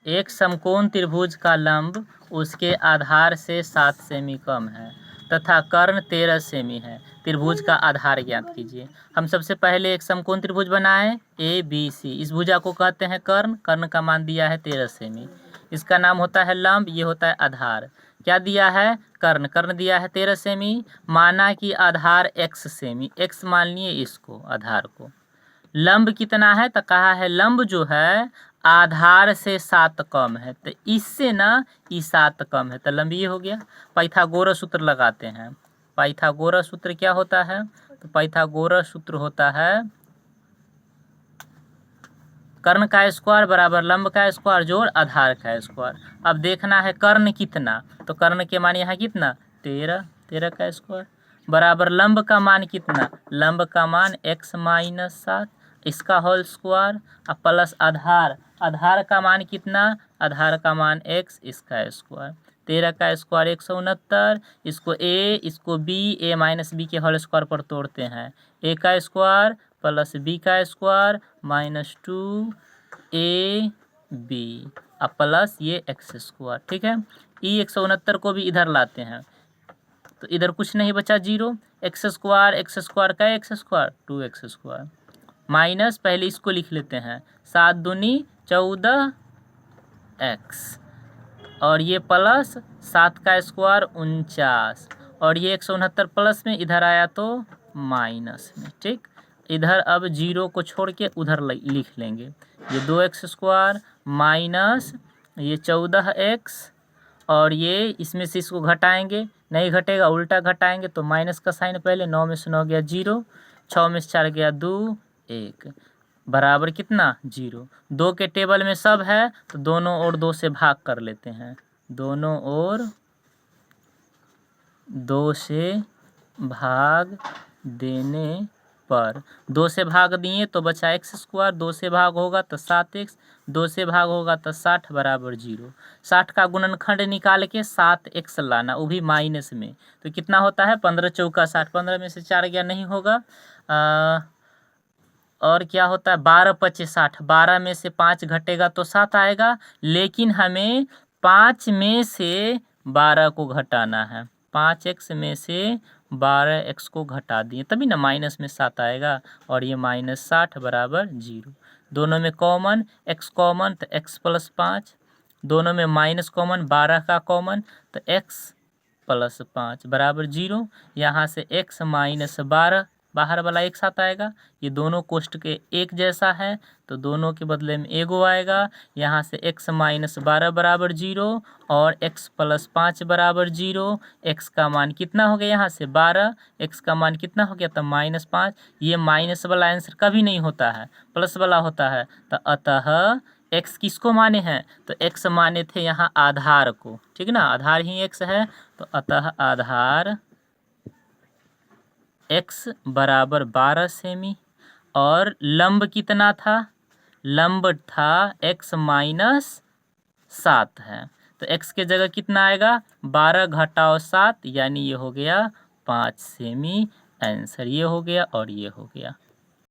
एक समकोण त्रिभुज का लंब उसके आधार से 7 सेमी कम है तथा कर्ण 13 सेमी है। त्रिभुज का आधार ज्ञात कीजिए। हम सबसे पहले एक समकोण त्रिभुज बनाएं ABC। इस भुजा को कहते हैं कर्ण। कर्ण का मान दिया है 13 सेमी। इसका नाम होता है लंब, ये होता है आधार। क्या दिया है? कर्ण। कर्ण दिया है 13 सेमी। माना कि आधार x सेमी, x मान लिए इसको आधार को। लंब कितना है? तो कहा है लंब जो है आधार से 7 कम है, तो इससे ना ये 7 कम है, तो लंब ये हो गया। पाइथागोरस सूत्र लगाते हैं। पाइथागोरस सूत्र क्या होता है? तो पाइथागोरस सूत्र होता है कर्ण का स्क्वायर बराबर लंब का स्क्वायर जोड़ आधार का स्क्वायर। अब देखना है कर्ण कितना, तो कर्ण के मान यहाँ कितना 13, 13 का स्क्वायर बराबर लंब का मान कितना, लंब का मान x माइनस 7 इसका होल स्क्वायर और प्लस आधार, आधार का मान कितना, आधार का मान x इसका स्क्वायर। 13 का स्क्वायर 169, इसको a इसको b, a माइनस बी के होल स्क्वायर पर तोड़ते हैं। a का स्क्वायर प्लस b का स्क्वायर माइनस 2ab और प्लस ये x स्क्वायर। ठीक है, ई 169 को भी इधर लाते हैं तो इधर कुछ नहीं बचा, 0। x स्क्वायर का x square 2x square minus, पहले इसको लिख लेते हैं 7 दूनी 14x और ये प्लस 7 का स्क्वायर 49 और ये 169 प्लस में इधर आया तो माइनस में। ठीक, इधर अब 0 को छोड़ के उधर लिख लेंगे। ये 2x स्क्वायर माइनस ये 14x और ये इसमें से इसको घटाएंगे, नहीं घटेगा उल्टा घटाएंगे तो माइनस का साइन पहले, 9 में से 9 गया 0, 6 में से 4 गया 2, 1 बराबर कितना 0। 2 के टेबल में सब है तो दोनों ओर 2 से भाग कर लेते हैं। दोनों ओर 2 से भाग देने पर 2 से भाग दिए तो बचा x स्क्वायर, 2 से भाग होगा तो 7x, 2 से भाग होगा तो 60 बराबर 0। 60 का गुणनखंड निकाल के 7x लाना, वो भी माइनस में, तो कितना होता है 15 चौका 60, 15 में से 4 गया नहीं होगा। और क्या होता है 12 पचे 60, 12 में से 5 घटेगा तो 7 आएगा, लेकिन हमें 5 में से 12 को घटाना है। 5x में से 12x को घटा दिए तभी ना माइनस में 7 आएगा और ये माइनस 60 बराबर 0। दोनों में कॉमन x कॉमन तो x प्लस 5, दोनों में माइनस कॉमन 12 का कॉमन तो x प्लस 5 बराबर 0। यहाँ से x माइनस 12 बाहर वाला एक साथ आएगा, ये दोनों कोष्ट के एक जैसा है तो दोनों के बदले में एगो आएगा। यहाँ से x माइनस 12 बराबर 0 और x प्लस 5 बराबर 0। x का मान कितना हो गया, यहाँ से 12, x का मान कितना हो गया तो माइनस 5। ये माइनस वाला आंसर कभी नहीं होता है, प्लस वाला होता है। तो अतः x किसको माने हैं, तो x माने थे यहाँ आधार को। ठीक ना, आधार ही x है तो अतः आधार x बराबर 12 सेमी और लंब कितना था, लंब था x माइनस 7 है तो x के जगह कितना आएगा 12 घटाओ 7 यानी ये हो गया 5 सेमी। आंसर ये हो गया और ये हो गया।